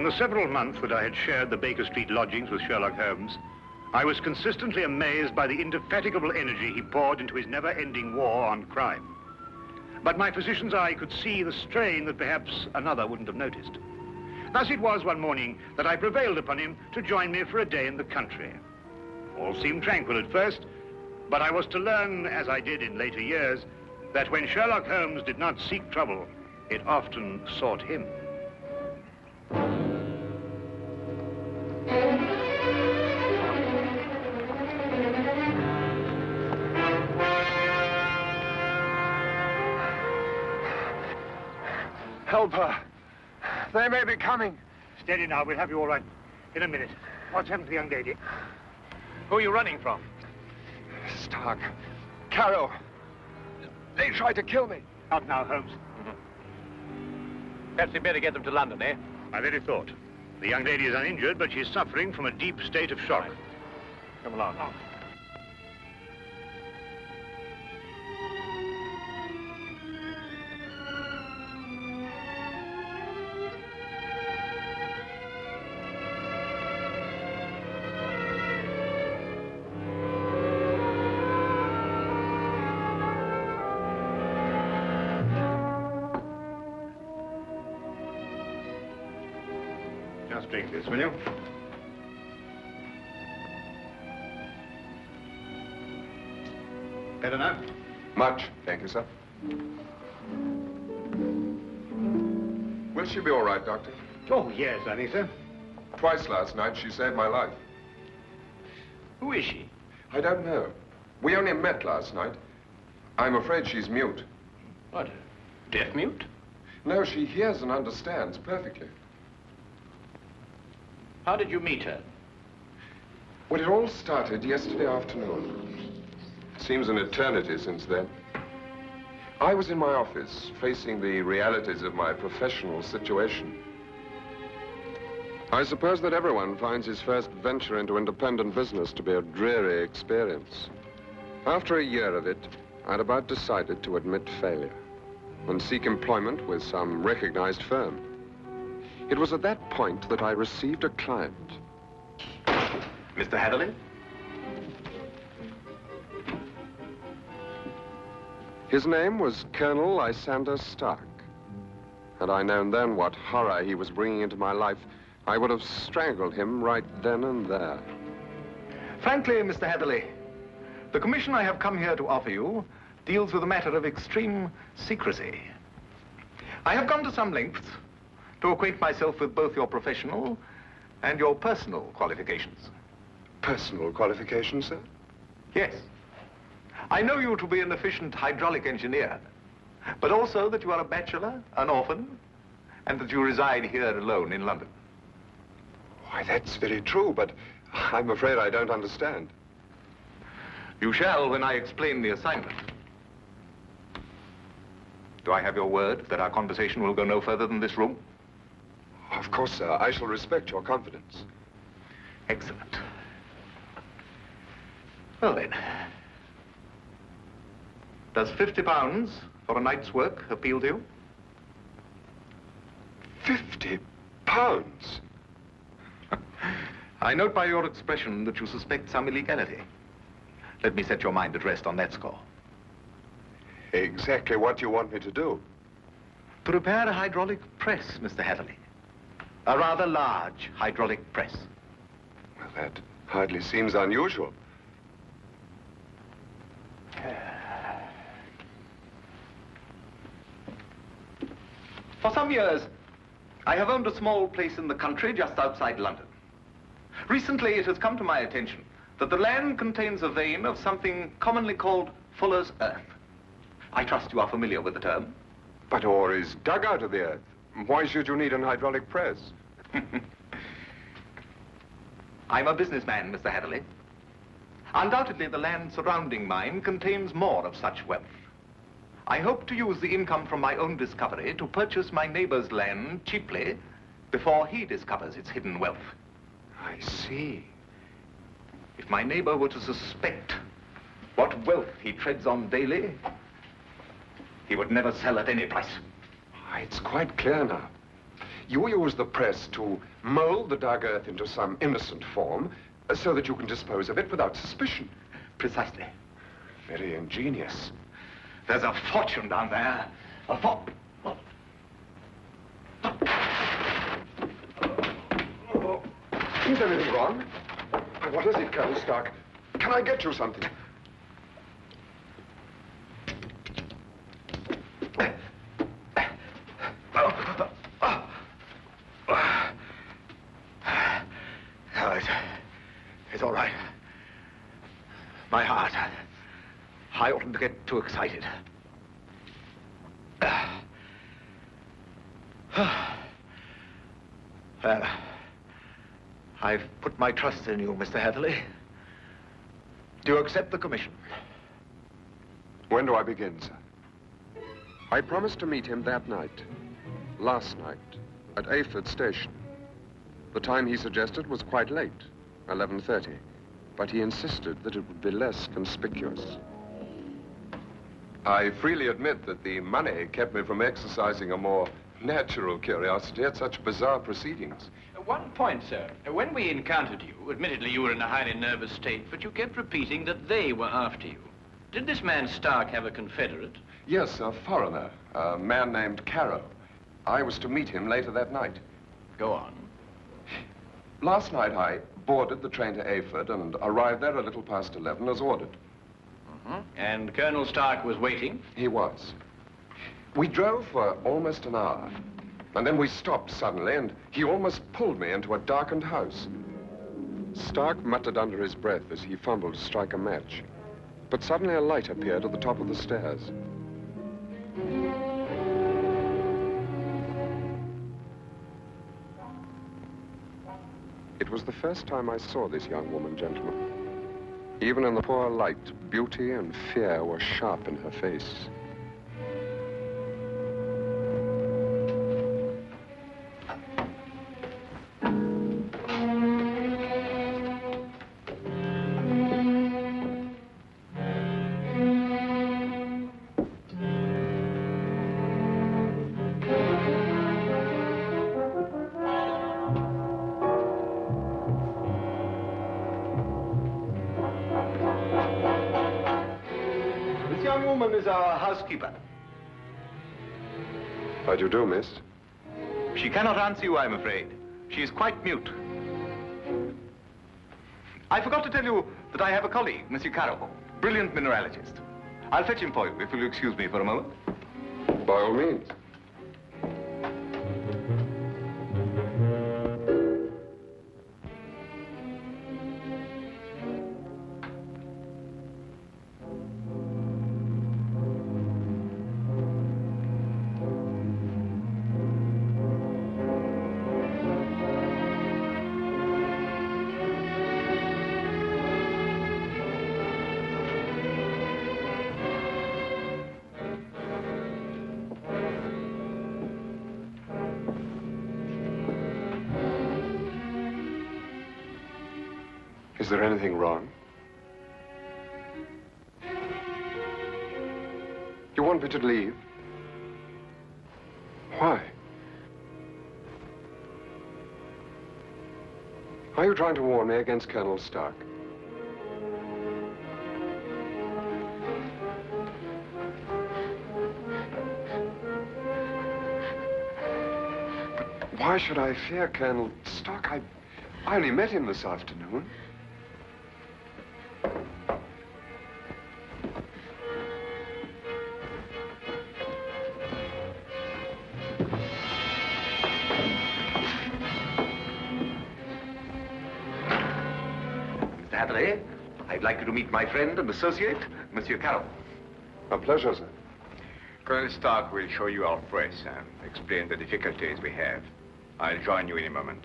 In the several months that I had shared the Baker Street lodgings with Sherlock Holmes, I was consistently amazed by the indefatigable energy he poured into his never-ending war on crime. But my physician's eye could see the strain that perhaps another wouldn't have noticed. Thus it was one morning that I prevailed upon him to join me for a day in the country. All seemed tranquil at first, but I was to learn, as I did in later years, that when Sherlock Holmes did not seek trouble, it often sought him. Help her. They may be coming. Steady now, we'll have you all right in a minute. What's happened to the young lady? Who are you running from? Stark. Carroll. They tried to kill me. Out now, Holmes. Perhaps we'd better get them to London, eh? My very thought. The young lady is uninjured, but she's suffering from a deep state of shock. Come along. Just drink this, will you? Better now? Much, thank you, sir. Will she be all right, Doctor? Oh, yes, I think so. Twice last night she saved my life. Who is she? I don't know. We only met last night. I'm afraid she's mute. What, deaf mute? No, she hears and understands perfectly. How did you meet her? Well, it all started yesterday afternoon. Seems an eternity since then. I was in my office, facing the realities of my professional situation. I suppose that everyone finds his first venture into independent business to be a dreary experience. After a year of it, I'd about decided to admit failure and seek employment with some recognized firm. It was at that point that I received a client. Mr. Hatherley? His name was Colonel Lysander Stark. Had I known then what horror he was bringing into my life, I would have strangled him right then and there. Frankly, Mr. Hatherley, the commission I have come here to offer you deals with a matter of extreme secrecy. I have gone to some lengths to acquaint myself with both your professional and your personal qualifications. Personal qualifications, sir? Yes. I know you to be an efficient hydraulic engineer, but also that you are a bachelor, an orphan, and that you reside here alone in London. Why, that's very true, but I'm afraid I don't understand. You shall when I explain the assignment. Do I have your word that our conversation will go no further than this room? Of course, sir. I shall respect your confidence. Excellent. Well then, does £50 for a night's work appeal to you? £50? I note by your expression that you suspect some illegality. Let me set your mind at rest on that score. Exactly what you want me to do? To repair a hydraulic press, Mr. Hatherley. A rather large hydraulic press. Well, that hardly seems unusual. For some years, I have owned a small place in the country just outside London. Recently, it has come to my attention that the land contains a vein of something commonly called fuller's earth. I trust you are familiar with the term. But ore is dug out of the earth. Why should you need an hydraulic press? I'm a businessman, Mr. Hatherley. Undoubtedly, the land surrounding mine contains more of such wealth. I hope to use the income from my own discovery to purchase my neighbor's land cheaply before he discovers its hidden wealth. I see. If my neighbor were to suspect what wealth he treads on daily, he would never sell at any price. It's quite clear now. You use the press to mold the dug earth into some innocent form so that you can dispose of it without suspicion. Precisely. Very ingenious. There's a fortune down there. Is there anything wrong? What is it, Colonel Stark? Can I get you something? It's all right. My heart. I oughtn't to get too excited. Well, I've put my trust in you, Mr. Heatherley. Do you accept the commission? When do I begin, sir? I promised to meet him that night, last night, at Ayford Station. The time he suggested was quite late, 11:30, but he insisted that it would be less conspicuous. I freely admit that the money kept me from exercising a more natural curiosity at such bizarre proceedings. One point, sir. When we encountered you, admittedly you were in a highly nervous state, but you kept repeating that they were after you. Did this man Stark have a confederate? Yes, a foreigner, a man named Carrow. I was to meet him later that night. Go on. Last night I boarded the train to Ayford and arrived there a little past 11 as ordered. And Colonel Stark was waiting? He was. We drove for almost an hour, and then we stopped suddenly, and he almost pulled me into a darkened house. Stark muttered under his breath as he fumbled to strike a match, but suddenly a light appeared at the top of the stairs. It was the first time I saw this young woman, gentlemen. Even in the poor light, beauty and fear were sharp in her face. Is our housekeeper. How do you do, miss? She cannot answer you, I'm afraid. She is quite mute. I forgot to tell you that I have a colleague, Monsieur Carroll, brilliant mineralogist. I'll fetch him for you, if you'll excuse me for a moment. By all means. Is there anything wrong? You want me to leave? Why? Are you trying to warn me against Colonel Stark? But why should I fear Colonel Stark? I only met him this afternoon. I'd like you to meet my friend and associate, Monsieur Carroll. A pleasure, sir. Colonel Stark will show you our press and explain the difficulties we have. I'll join you in a moment.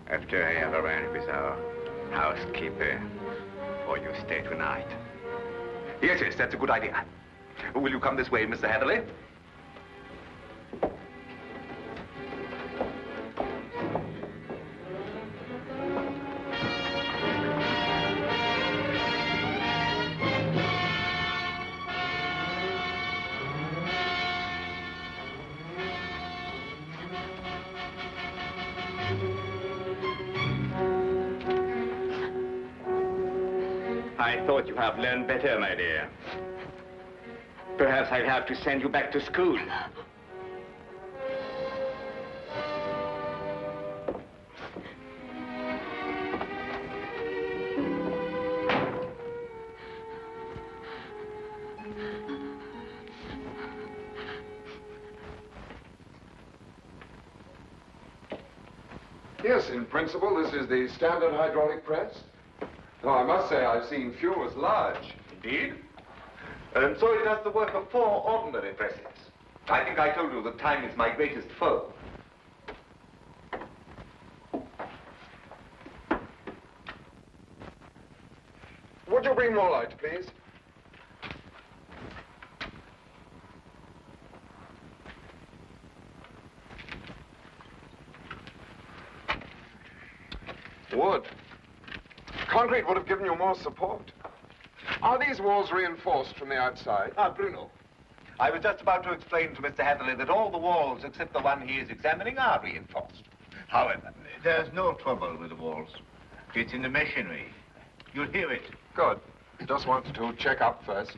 After I have arranged with our housekeeper for your stay tonight. Yes, that's a good idea. Will you come this way, Mr. Hatherley? I thought you have learned better, my dear. Perhaps I'll have to send you back to school. Yes, in principle, this is the standard hydraulic press. Though I must say I've seen few as large. Indeed. And so it does the work of 4 ordinary presses. I think I told you that time is my greatest foe. Would you bring more light, please? Wood. Concrete would have given you more support. Are these walls reinforced from the outside? Ah, Bruno. I was just about to explain to Mr. Hatherley that all the walls except the one he is examining are reinforced. However, There's no trouble with the walls. It's in the machinery. You'll hear it. Good. Just wanted to check up first.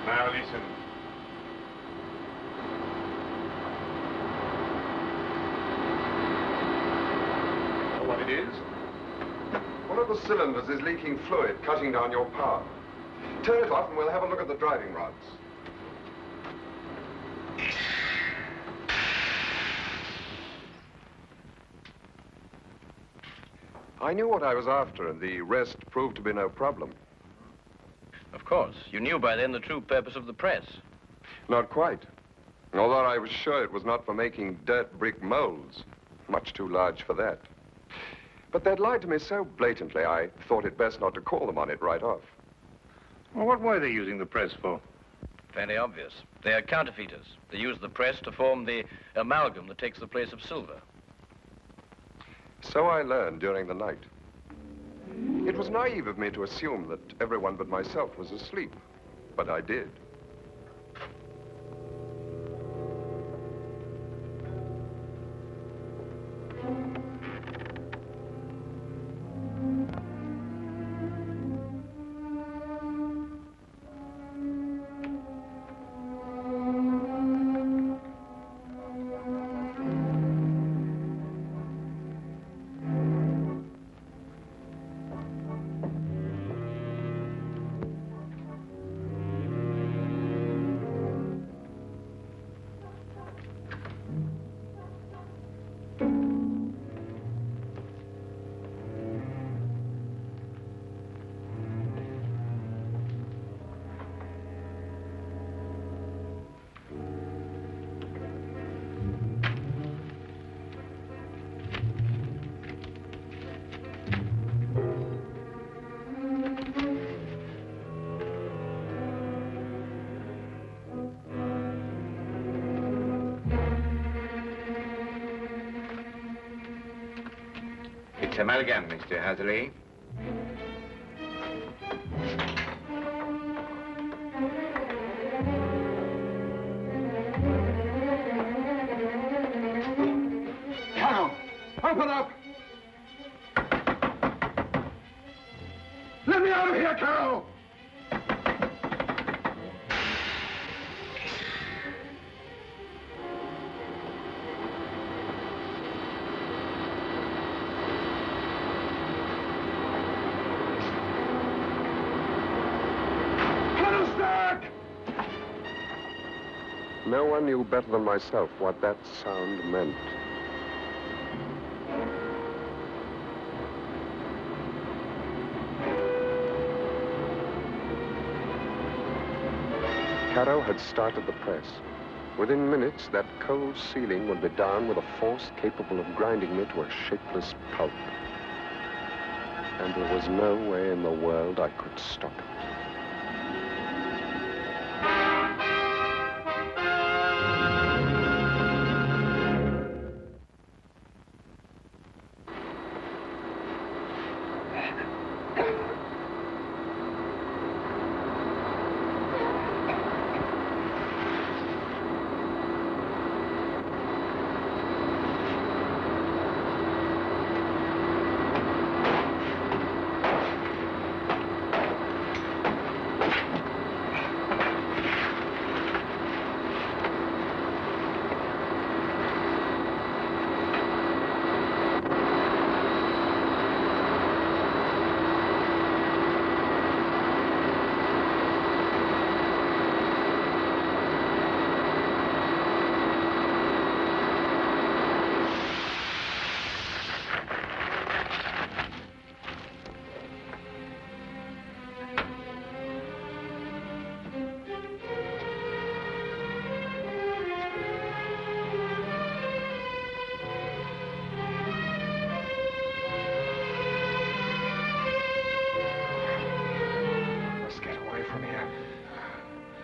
Now listen. Know what it is? One of the cylinders is leaking fluid, cutting down your power. Turn it off and we'll have a look at the driving rods. I knew what I was after, and the rest proved to be no problem. Of course. You knew by then the true purpose of the press. Not quite. Although I was sure it was not for making dirt brick molds. Much too large for that. But they'd lied to me so blatantly, I thought it best not to call them on it right off. Well, what were they using the press for? Fairly obvious. They are counterfeiters. They use the press to form the amalgam that takes the place of silver. So I learned during the night. It was naive of me to assume that everyone but myself was asleep, but I did. It's amalgam, Mr. Hatherley. Carol, open up! Let me out of here, Carol! No one knew better than myself what that sound meant. Caro had started the press. Within minutes, that cold ceiling would be down with a force capable of grinding me to a shapeless pulp. And there was no way in the world I could stop it.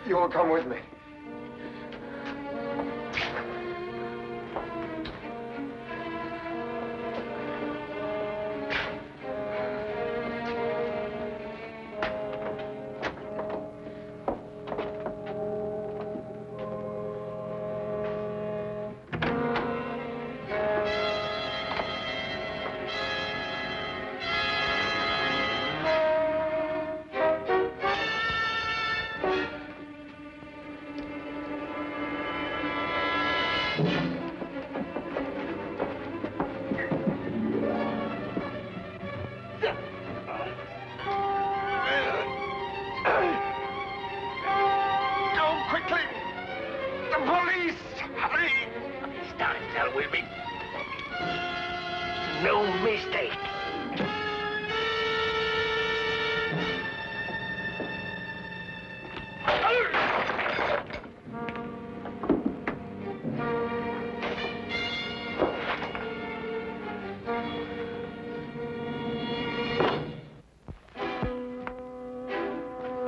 You will come with me.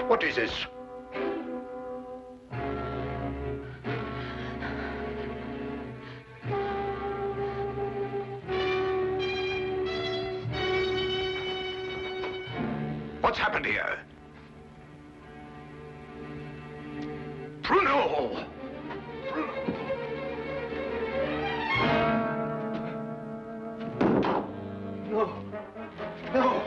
What is this? What's happened here? Bruno! No. No.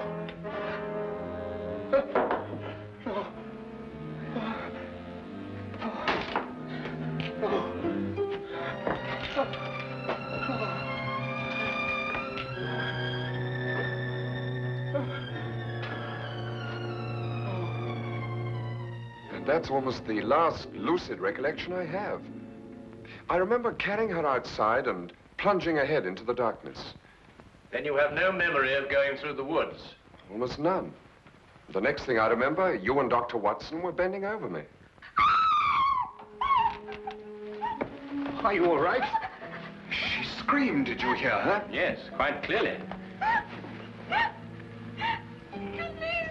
That's almost the last lucid recollection I have. I remember carrying her outside and plunging ahead into the darkness. Then you have no memory of going through the woods? Almost none. The next thing I remember, you and Dr. Watson were bending over me. Are you all right? She screamed. Did you hear her? Yes, quite clearly. Please,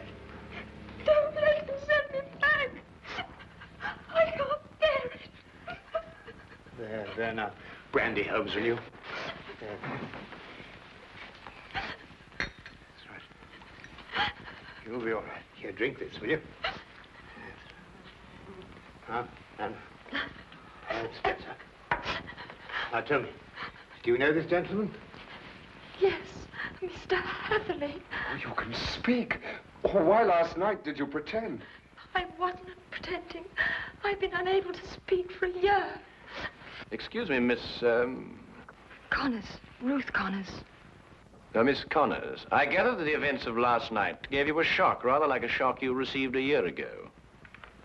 don't let them send me back. I can't bear it. There now. Brandy, Holmes, will you? There. That's right. You'll be all right. Here, drink this, will you? Now, Spencer. Now, tell me, do you know this gentleman? Yes, Mr. Hatherley. Oh, you can speak. Oh, why last night did you pretend? I wasn't pretending. I've been unable to speak for a year. Excuse me, Miss, Connors. Ruth Connors. Miss Connors. I gather that the events of last night gave you a shock, rather like a shock you received a year ago.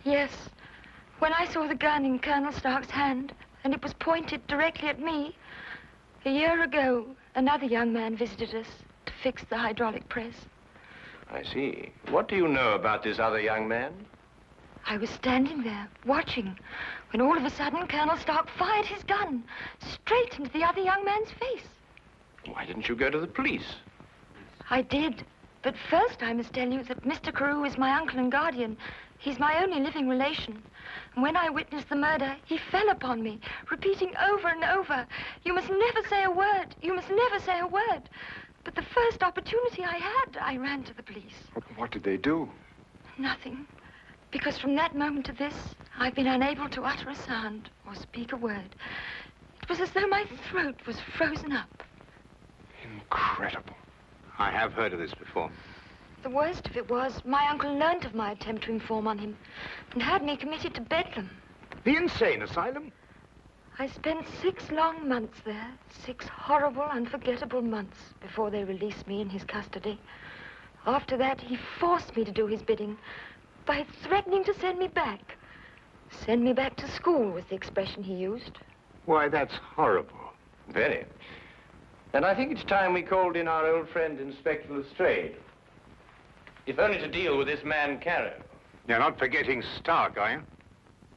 Yes. When I saw the gun in Colonel Stark's hand, and it was pointed directly at me, a year ago, another young man visited us to fix the hydraulic press. I see. What do you know about this other young man? I was standing there, watching, when all of a sudden Colonel Stark fired his gun straight into the other young man's face. Why didn't you go to the police? I did. But first I must tell you that Mr. Carew is my uncle and guardian. He's my only living relation. And when I witnessed the murder, he fell upon me, repeating over and over, "You must never say a word. You must never say a word." But the first opportunity I had, I ran to the police. What did they do? Nothing. Because from that moment to this, I've been unable to utter a sound or speak a word. It was as though my throat was frozen up. Incredible. I have heard of this before. The worst of it was, my uncle learnt of my attempt to inform on him and had me committed to Bedlam. The insane asylum? I spent 6 long months there, 6 horrible, unforgettable months before they released me in his custody. After that, he forced me to do his bidding by threatening to send me back. Send me back to school was the expression he used. Why, that's horrible. Very. And I think it's time we called in our old friend, Inspector Lestrade. If only to deal with this man, Carrow. You're not forgetting Stark, are you?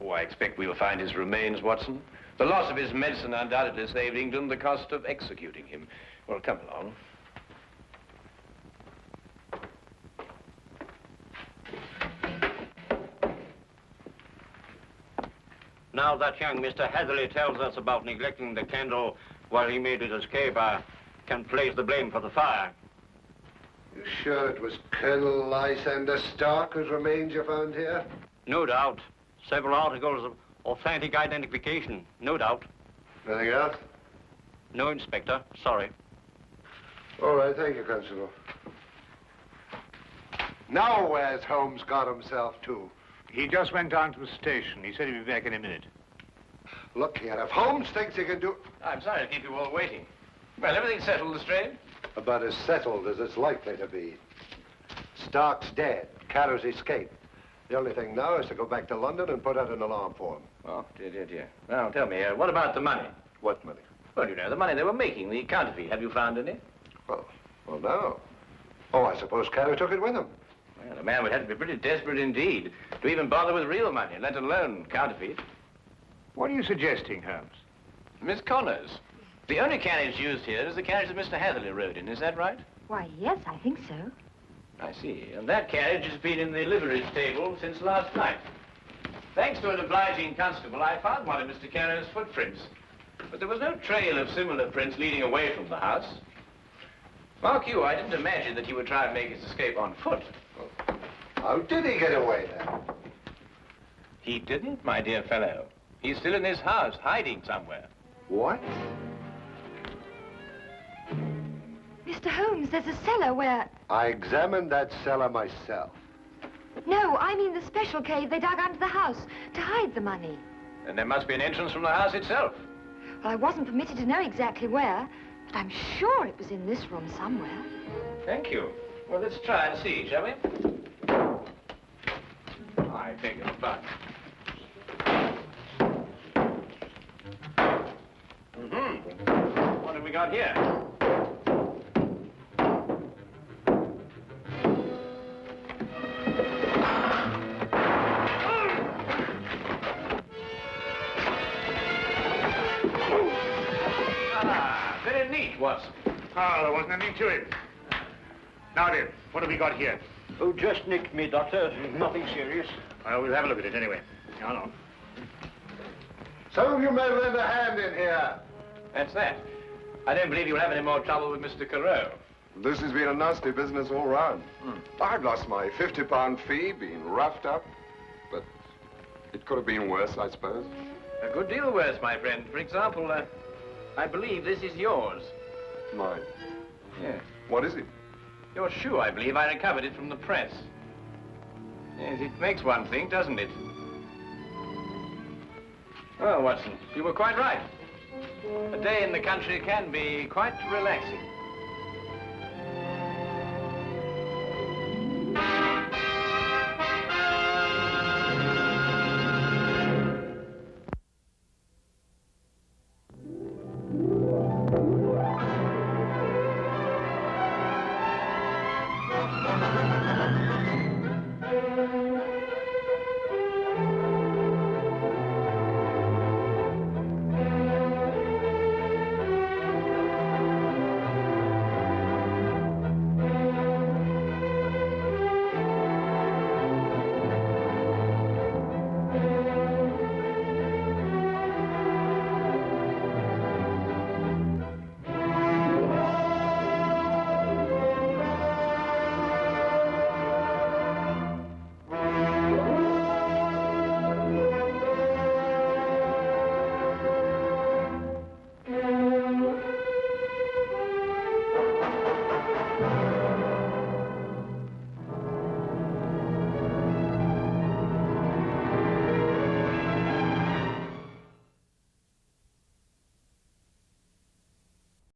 Oh, I expect we'll find his remains, Watson. The loss of his medicine undoubtedly saved England the cost of executing him. Well, come along. Now that young Mr. Hatherley tells us about neglecting the candle while he made his escape, I can place the blame for the fire. You sure it was Colonel Lysander Stark whose remains you found here? No doubt. Several articles of authentic identification, no doubt. Anything else? No, Inspector. Sorry. All right, thank you, Constable. Now where's Holmes got himself to? He just went down to the station. He said he'd be back in a minute. Look here, if Holmes thinks he can do... I'm sorry to keep you all waiting. Well, everything's settled, Lestrade? About as settled as it's likely to be. Stark's dead. Carrow's escaped. The only thing now is to go back to London and put out an alarm for him. Oh, dear. Now, tell me, what about the money? What money? Well, you know, the money they were making, the counterfeit. Have you found any? Well, no. Oh, I suppose Carrow took it with him. Well, the man would have to be pretty desperate indeed to even bother with real money, let alone counterfeit. What are you suggesting, Holmes? Miss Connors, the only carriage used here is the carriage that Mr. Hatherley rode in. Is that right? Why, yes, I think so. I see. And that carriage has been in the livery stable since last night. Thanks to an obliging constable, I found one of Mr. Carrow's footprints. But there was no trail of similar prints leading away from the house. Mark you, I didn't imagine that he would try and make his escape on foot. How did he get away, then? He didn't, my dear fellow. He's still in this house, hiding somewhere. What? Mr. Holmes, there's a cellar where... I examined that cellar myself. No, I mean the special cave they dug under the house to hide the money. And there must be an entrance from the house itself. Well, I wasn't permitted to know exactly where, but I'm sure it was in this room somewhere. Thank you. Well, let's try and see, shall we? I beg your pardon. What have we got here? Ah, very neat, Watson. Oh, there wasn't anything to it. Now, dear, what have we got here? Oh, just nicked me, Doctor. Nothing serious. Well, we'll have a look at it anyway. Now, on. Some of you may lend a hand in here. That's that. I don't believe you'll have any more trouble with Mr. Carrow. This has been a nasty business all round. I've lost my £50 fee, been roughed up, but it could have been worse, I suppose. A good deal worse, my friend. For example, I believe this is yours. Mine. Yes. What is it? Your shoe, I believe. I recovered it from the press. Yes, it makes one think, doesn't it? Well, Watson, you were quite right. A day in the country can be quite relaxing.